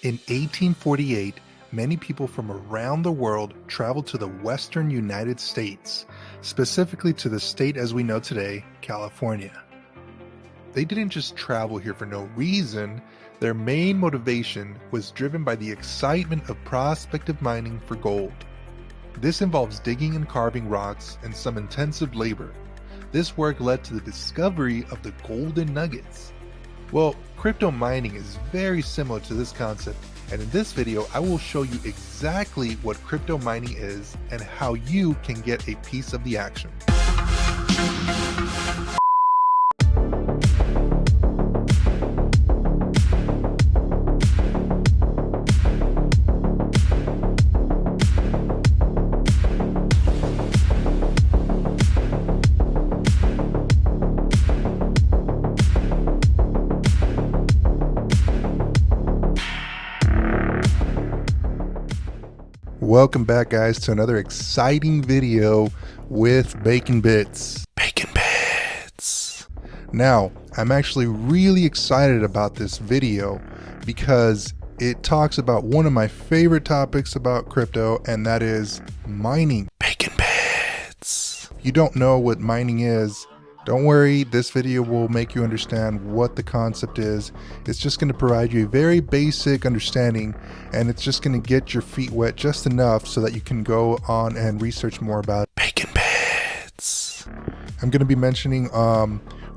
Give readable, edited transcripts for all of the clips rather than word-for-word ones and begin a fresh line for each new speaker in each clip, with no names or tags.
In 1848, many people from around the world traveled to the western United States, specifically to the state as we know today, California. They didn't just travel here for no reason. Their main motivation was driven by the excitement of prospective mining for gold. This involves digging and carving rocks and some intensive labor. This work led to the discovery of the golden nuggets. Well, crypto mining is very similar to this concept, and in this video I will show you exactly what crypto mining is and how you can get a piece of the action. Welcome back, guys, to another exciting video with Bacon Bits. Bacon Bits! Now, I'm actually really excited about this video because it talks about one of my favorite topics about crypto, and that is mining. Bacon Bits! If you don't know what mining is, don't worry, this video will make you understand what the concept is. It's just going to provide you a very basic understanding, and it's just going to get your feet wet just enough so that you can go on and research more about Bacon Bits. I'm going to be mentioning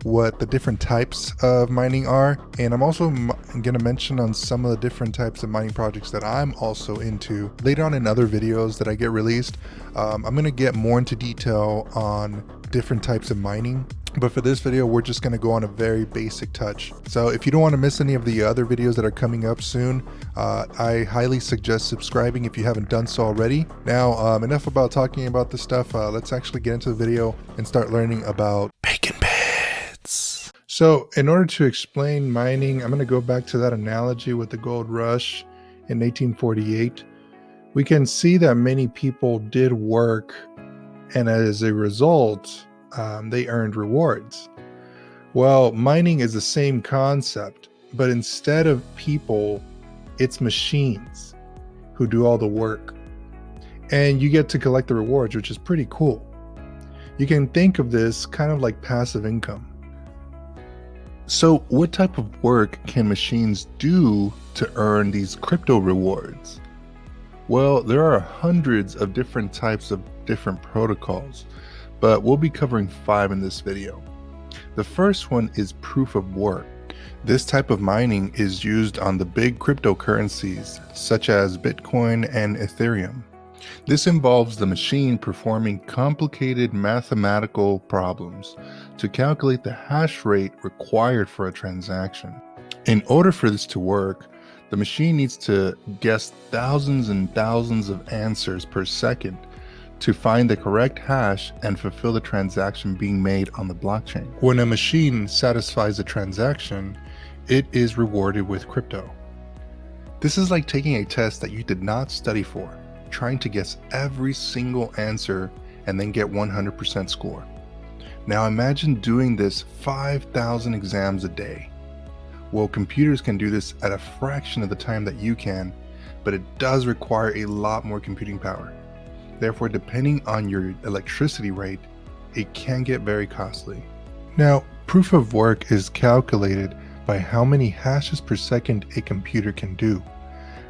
what the different types of mining are, and I'm also going to mention on some of the different types of mining projects that I'm also into later on in other videos that I get released. I'm going to get more into detail on different types of mining, but for this video we're just going to go on a very basic touch. So if you don't want to miss any of the other videos that are coming up soon, I highly suggest subscribing if you haven't done so already. Now enough about talking about this stuff. Let's actually get into the video and start learning about Bacon Bits. So in order to explain mining, I'm going to go back to that analogy with the gold rush in 1848. We can see that many people did work, and as a result they earned rewards. Well, mining is the same concept, but instead of people, it's machines who do all the work, and you get to collect the rewards, which is pretty cool. You can think of this kind of like passive income. So what type of work can machines do to earn these crypto rewards? Well, there are hundreds of different types of different protocols, but we'll be covering 5 in this video. The first one is proof of work. This type of mining is used on the big cryptocurrencies such as Bitcoin and Ethereum. This involves the machine performing complicated mathematical problems to calculate the hash rate required for a transaction. In order for this to work, the machine needs to guess thousands and thousands of answers per second to find the correct hash and fulfill the transaction being made on the blockchain. When a machine satisfies a transaction, it is rewarded with crypto. This is like taking a test that you did not study for, trying to guess every single answer and then get 100% score. Now imagine doing this 5,000 exams a day. Well, computers can do this at a fraction of the time that you can, but it does require a lot more computing power. Therefore, depending on your electricity rate, it can get very costly. Now, proof of work is calculated by how many hashes per second a computer can do.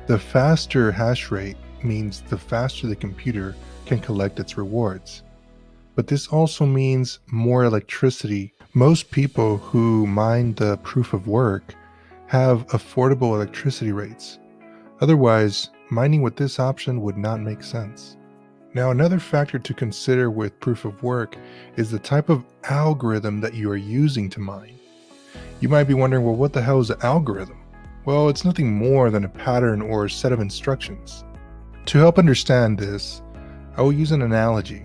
The faster hash rate means the faster the computer can collect its rewards. But this also means more electricity. Most people who mine the proof of work have affordable electricity rates. Otherwise, mining with this option would not make sense. Now, another factor to consider with proof of work is the type of algorithm that you are using to mine. You might be wondering, well, what the hell is an algorithm? Well, it's nothing more than a pattern or a set of instructions. To help understand this, I will use an analogy.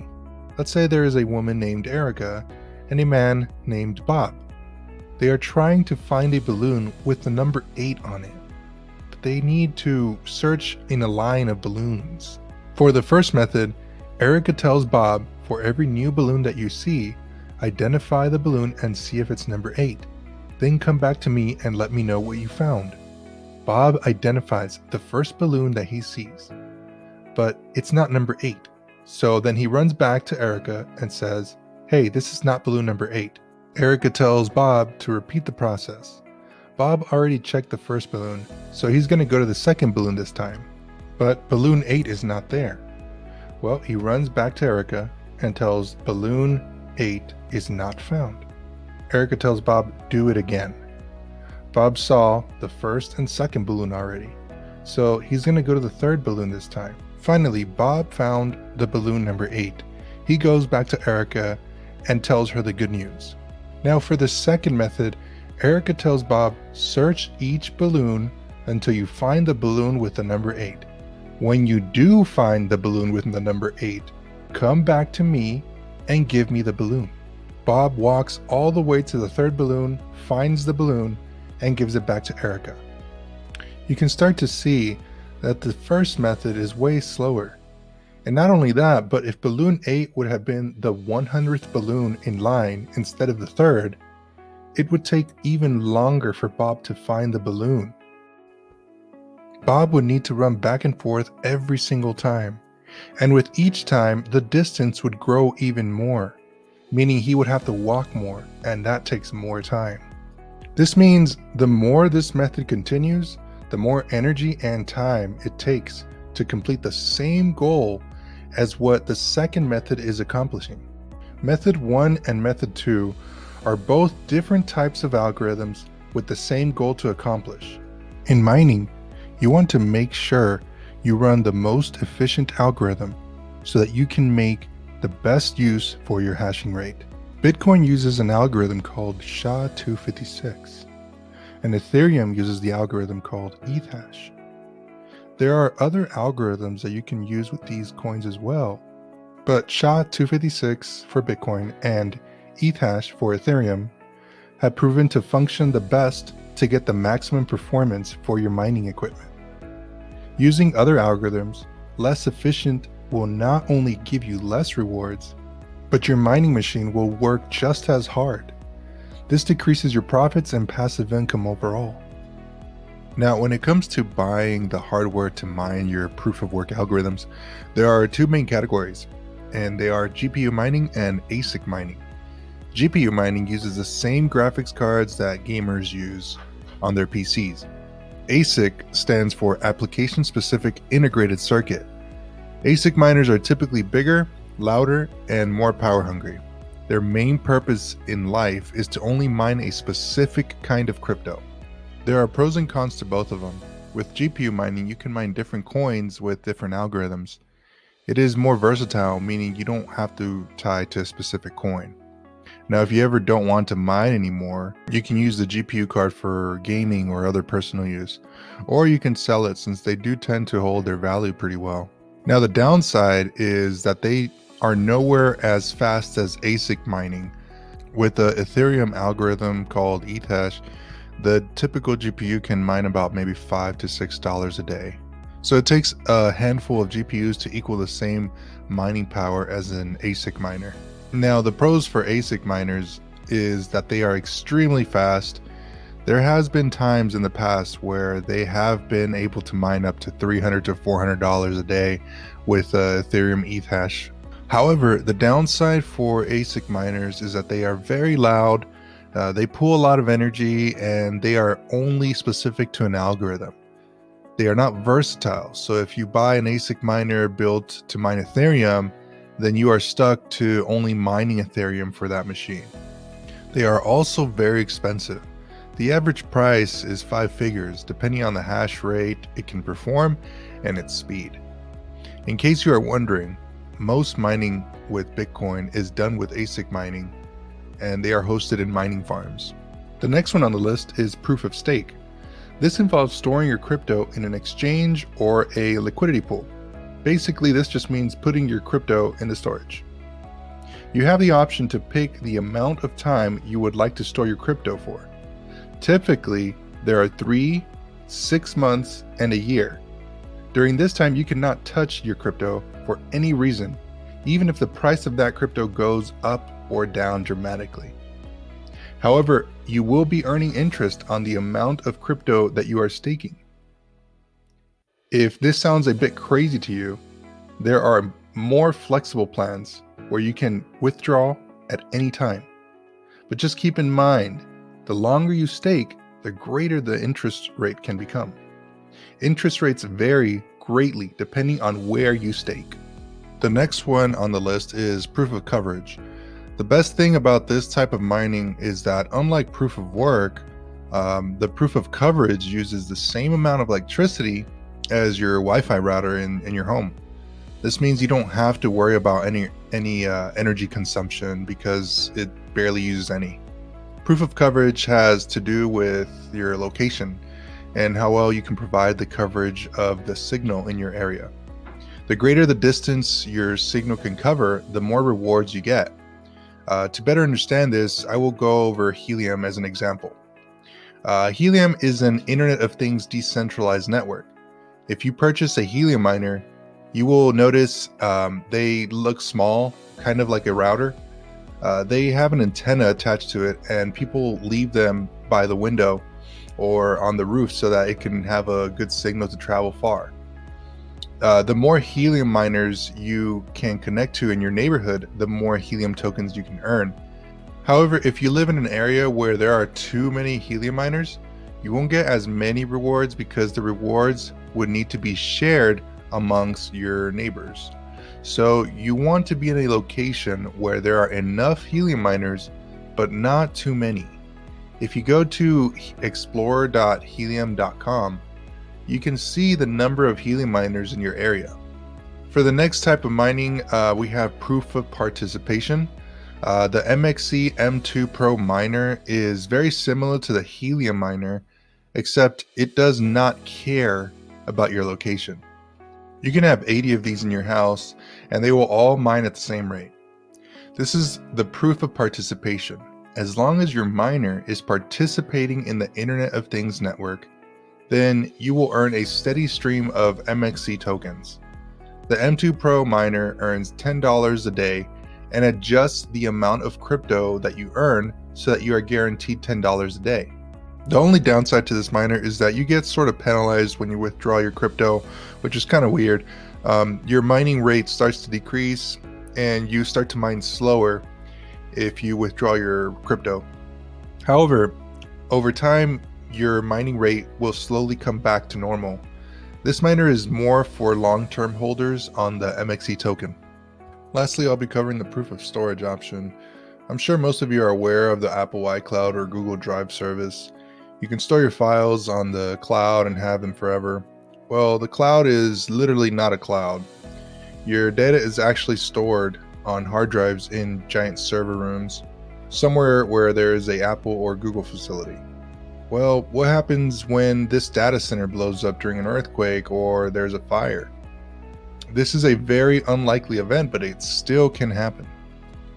Let's say there is a woman named Erica and a man named Bob. They are trying to find a balloon with the number 8 on it, but they need to search in a line of balloons. For the first method, Erica tells Bob, for every new balloon that you see, identify the balloon and see if it's number 8. Then come back to me and let me know what you found. Bob identifies the first balloon that he sees, but it's not number 8. So then he runs back to Erica and says, "Hey, this is not balloon number 8. Erica tells Bob to repeat the process. Bob already checked the first balloon, so he's going to go to the second balloon this time. But balloon 8 is not there. Well, he runs back to Erica and tells balloon 8 is not found. Erica tells Bob, do it again. Bob saw the first and second balloon already, so he's going to go to the third balloon this time. Finally, Bob found the balloon number 8. He goes back to Erica and tells her the good news. Now for the second method, Erica tells Bob, search each balloon until you find the balloon with the number 8. When you do find the balloon with the number 8, come back to me and give me the balloon. Bob walks all the way to the third balloon, finds the balloon, and gives it back to Erica. You can start to see that the first method is way slower. And not only that, but if balloon 8 would have been the 100th balloon in line instead of the third, it would take even longer for Bob to find the balloon. Bob would need to run back and forth every single time, and with each time, the distance would grow even more, meaning he would have to walk more, and that takes more time. This means the more this method continues, the more energy and time it takes to complete the same goal as what the second method is accomplishing. Method 1 and Method 2 are both different types of algorithms with the same goal to accomplish. In mining, you want to make sure you run the most efficient algorithm so that you can make the best use for your hashing rate. Bitcoin uses an algorithm called SHA-256, and Ethereum uses the algorithm called ETH#. There are other algorithms that you can use with these coins as well, but SHA-256 for Bitcoin and ETH# for Ethereum have proven to function the best to get the maximum performance for your mining equipment. Using other algorithms, less efficient will not only give you less rewards, but your mining machine will work just as hard. This decreases your profits and passive income overall. Now, when it comes to buying the hardware to mine your proof of work algorithms, there are two main categories, and they are GPU mining and ASIC mining. GPU mining uses the same graphics cards that gamers use on their PCs. ASIC stands for Application Specific Integrated Circuit. ASIC miners are typically bigger, louder, and more power hungry. Their main purpose in life is to only mine a specific kind of crypto. There are pros and cons to both of them. With GPU mining, you can mine different coins with different algorithms. It is more versatile, meaning you don't have to tie to a specific coin. Now, if you ever don't want to mine anymore, you can use the GPU card for gaming or other personal use, or you can sell it since they do tend to hold their value pretty well. Now, the downside is that they are nowhere as fast as ASIC mining. With the Ethereum algorithm called ETH#, the typical GPU can mine about maybe $5 to $6 a day. So it takes a handful of GPUs to equal the same mining power as an ASIC miner. Now, the pros for ASIC miners is that they are extremely fast. There has been times in the past where they have been able to mine up to $300 to $400 a day with Ethereum ETH#. However, the downside for ASIC miners is that they are very loud, they pull a lot of energy, and they are only specific to an algorithm. They are not versatile, so if you buy an ASIC miner built to mine Ethereum, then you are stuck to only mining Ethereum for that machine. They are also very expensive. The average price is 5 figures, depending on the hash rate it can perform and its speed. In case you are wondering, most mining with Bitcoin is done with ASIC mining, and they are hosted in mining farms. The next one on the list is proof of stake. This involves storing your crypto in an exchange or a liquidity pool. Basically, this just means putting your crypto into storage. You have the option to pick the amount of time you would like to store your crypto for. Typically, there are 3, 6 months, and a year. During this time, you cannot touch your crypto for any reason, even if the price of that crypto goes up or down dramatically. However, you will be earning interest on the amount of crypto that you are staking. If this sounds a bit crazy to you, there are more flexible plans where you can withdraw at any time. But just keep in mind, the longer you stake, the greater the interest rate can become. Interest rates vary greatly depending on where you stake. The next one on the list is proof of coverage. The best thing about this type of mining is that unlike proof of work, the proof of coverage uses the same amount of electricity as your Wi-Fi router in your home. This means you don't have to worry about any energy consumption because it barely uses any. Proof of coverage has to do with your location and how well you can provide the coverage of the signal in your area. The greater the distance your signal can cover, the more rewards you get. To better understand this, I will go over Helium as an example. Helium is an Internet of Things decentralized network. If you purchase a Helium miner, you will notice they look small, kind of like a router. They have an antenna attached to it, and people leave them by the window or on the roof so that it can have a good signal to travel far. The more Helium miners you can connect to in your neighborhood, the more Helium tokens you can earn. However, if you live in an area where there are too many Helium miners, you won't get as many rewards because the rewards would need to be shared amongst your neighbors. So you want to be in a location where there are enough Helium miners, but not too many. If you go to explorer.helium.com, you can see the number of Helium miners in your area. For the next type of mining, we have proof of participation. The MXC M2 Pro miner is very similar to the Helium miner, except it does not care about your location. You can have 80 of these in your house, and they will all mine at the same rate. This is the proof of participation. As long as your miner is participating in the Internet of Things network, then you will earn a steady stream of MXC tokens. The M2 Pro miner earns $10 a day and adjusts the amount of crypto that you earn so that you are guaranteed $10 a day. The only downside to this miner is that you get sort of penalized when you withdraw your crypto, which is kind of weird. Your mining rate starts to decrease and you start to mine slower if you withdraw your crypto. However, over time, your mining rate will slowly come back to normal. This miner is more for long-term holders on the MXC token. Lastly, I'll be covering the proof of storage option. I'm sure most of you are aware of the Apple iCloud or Google Drive service. You can store your files on the cloud and have them forever. Well, the cloud is literally not a cloud. Your data is actually stored on hard drives in giant server rooms, somewhere where there is a Apple or Google facility. Well, what happens when this data center blows up during an earthquake or there's a fire? This is a very unlikely event, but it still can happen.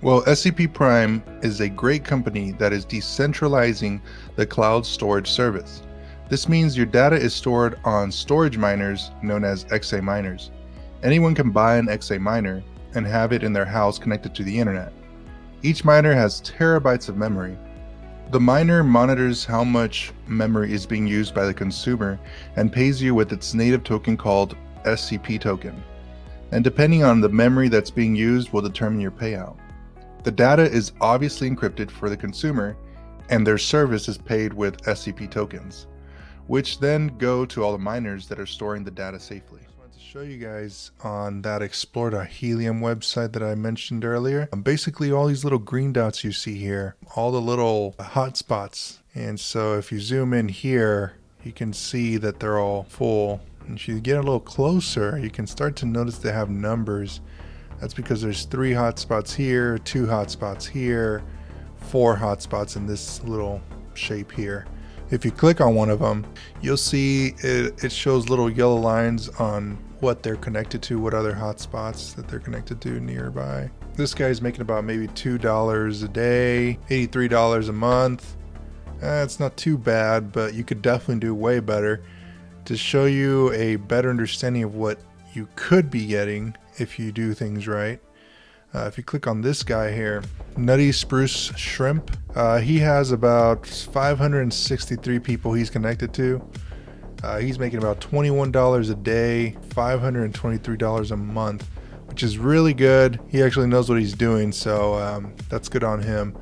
Well, SCP Prime is a great company that is decentralizing the cloud storage service. This means your data is stored on storage miners known as XA miners. Anyone can buy an XA miner and have it in their house connected to the internet. Each miner has terabytes of memory. The miner monitors how much memory is being used by the consumer and pays you with its native token called SCP token. And depending on the memory that's being used will determine your payout. The data is obviously encrypted for the consumer, and their service is paid with SCP tokens, which then go to all the miners that are storing the data safely. I wanted to show you guys on that Explore.Helium website that I mentioned earlier. Basically all these little green dots you see here, all the little hotspots. And so if you zoom in here, you can see that they're all full. And if you get a little closer, you can start to notice they have numbers. That's because there's 3 hotspots here, 2 hotspots here, 4 hotspots in this little shape here. If you click on one of them, you'll see it shows little yellow lines on what they're connected to, what other hotspots that they're connected to nearby. This guy's making about maybe $2 a day, $83 a month. It's not too bad, but you could definitely do way better. To show you a better understanding of what you could be getting if you do things right, if you click on this guy here, Nutty Spruce Shrimp, he has about 563 people he's connected to. He's making about $21 a day, $523 a month, which is really good. He actually knows what he's doing, so that's good on him.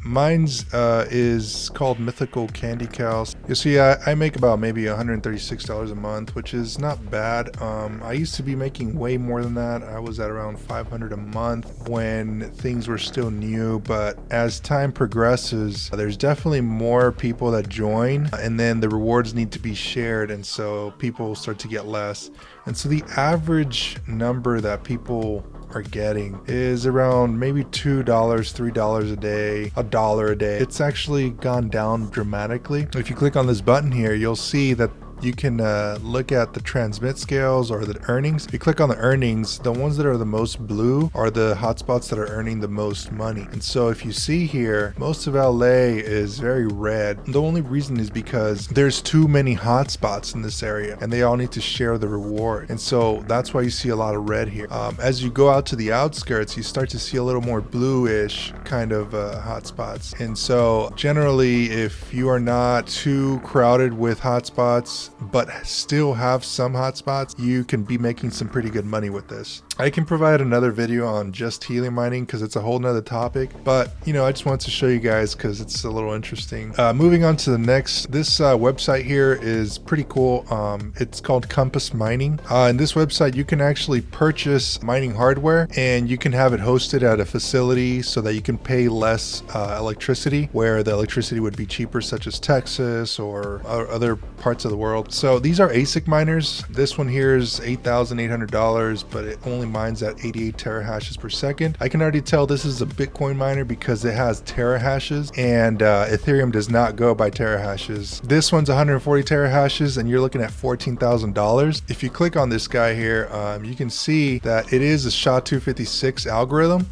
Mine's is called Mythical Candy Cows. You see, I make about maybe $136 a month, which is not bad. I used to be making way more than that. I was at around $500 a month when things were still new, but as time progresses, there's definitely more people that join, and then the rewards need to be shared, and so people start to get less. And so the average number that people are getting is around maybe $2, $3 a day, $1 a day. It's actually gone down dramatically. If you click on this button here, you'll see that you can look at the transmit scales or the earnings. If you click on the earnings, the ones that are the most blue are the hotspots that are earning the most money. And so if you see here, most of LA is very red. The only reason is because there's too many hotspots in this area and they all need to share the reward. And so that's why you see a lot of red here. As you go out to the outskirts, you start to see a little more bluish kind of hotspots. And so generally, if you are not too crowded with hotspots, but still have some hotspots, you can be making some pretty good money with this. I can provide another video on just helium mining because it's a whole nother topic, but you know, I just wanted to show you guys because it's a little interesting. Moving on to the next, this website here is pretty cool. It's called Compass Mining. In this website, you can actually purchase mining hardware and you can have it hosted at a facility so that you can pay less electricity, where the electricity would be cheaper, such as Texas or other parts of the world. So these are ASIC miners. This one here is $8,800, but it only mines at 88 terahashes per second. I can already tell this is a Bitcoin miner because it has terahashes, and Ethereum does not go by terahashes. This one's 140 terahashes and you're looking at $14,000. If you click on this guy here, you can see that it is a SHA-256 algorithm.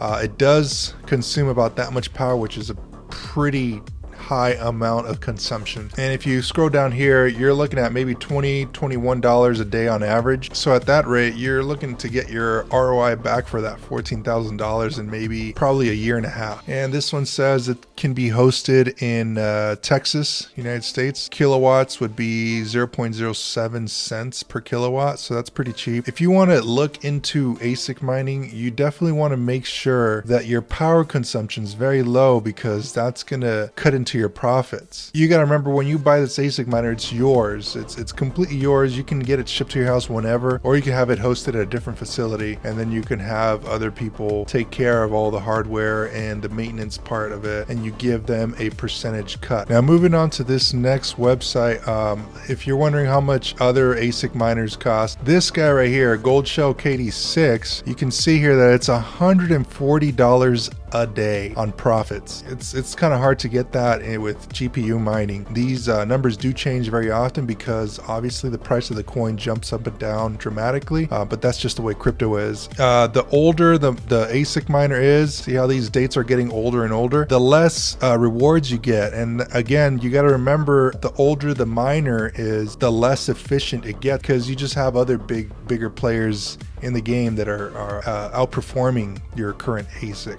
It does consume about that much power, which is a pretty high amount of consumption. And if you scroll down here, you're looking at maybe $21 a day on average. So at that rate, you're looking to get your ROI back for that $14,000 in maybe probably a year and a half. And this one says it can be hosted in Texas, United States. Kilowatts would be 0.07 cents per kilowatt, so that's pretty cheap. If you want to look into ASIC mining, you definitely want to make sure that your power consumption is very low, because that's going to cut into your profits. You got to remember, when you buy this ASIC miner, it's yours. It's completely yours. You can get it shipped to your house whenever, or you can have it hosted at a different facility, and then you can have other people take care of all the hardware and the maintenance part of it, and you give them a percentage cut. Now, moving on to this next website, if you're wondering how much other ASIC miners cost, this guy right here, Gold Shell KD6, you can see here that it's $140 a day on profits. It's kind of hard to get that with GPU mining. These numbers do change very often because obviously the price of the coin jumps up and down dramatically, but that's just the way crypto is. The older the ASIC miner is, see how these dates are getting older and older, the less rewards you get. And again, you got to remember, the older the miner is, the less efficient it gets, because you just have other bigger players in the game that are outperforming your current ASIC.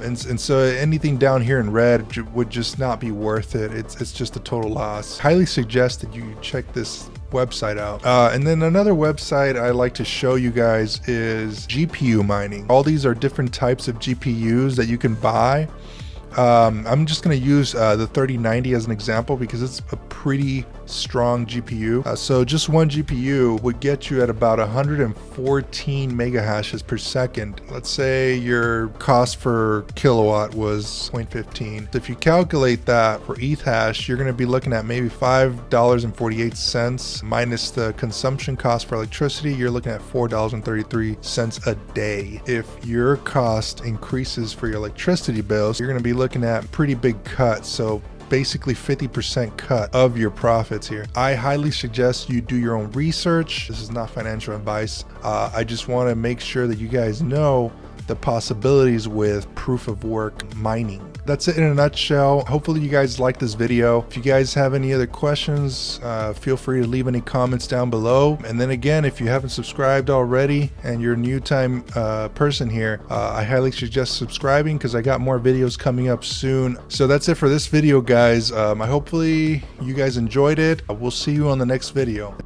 And so anything down here in red would just not be worth it. It's just a total loss. Highly suggest that you check this website out. And then another website I like to show you guys is GPU mining. All these are different types of GPUs that you can buy. I'm just going to use the 3090 as an example because it's a pretty strong GPU. So just one GPU would get you at about 114 mega hashes per second. Let's say your cost per kilowatt was 0.15. If you calculate that for ETH hash, you're going to be looking at maybe $5.48 minus the consumption cost for electricity. You're looking at $4.33 a day. If your cost increases for your electricity bills, you're going to be looking at pretty big cuts. So basically 50% cut of your profits here. I highly suggest you do your own research. This is not financial advice. I just want to make sure that you guys know the possibilities with proof of work mining. That's it in a nutshell. Hopefully you guys like this video. If you guys have any other questions, feel free to leave any comments down below. And then again, if you haven't subscribed already and you're a new time person here, I highly suggest subscribing because I got more videos coming up soon. So that's it for this video, guys. Hopefully you guys enjoyed it. We'll see you on the next video.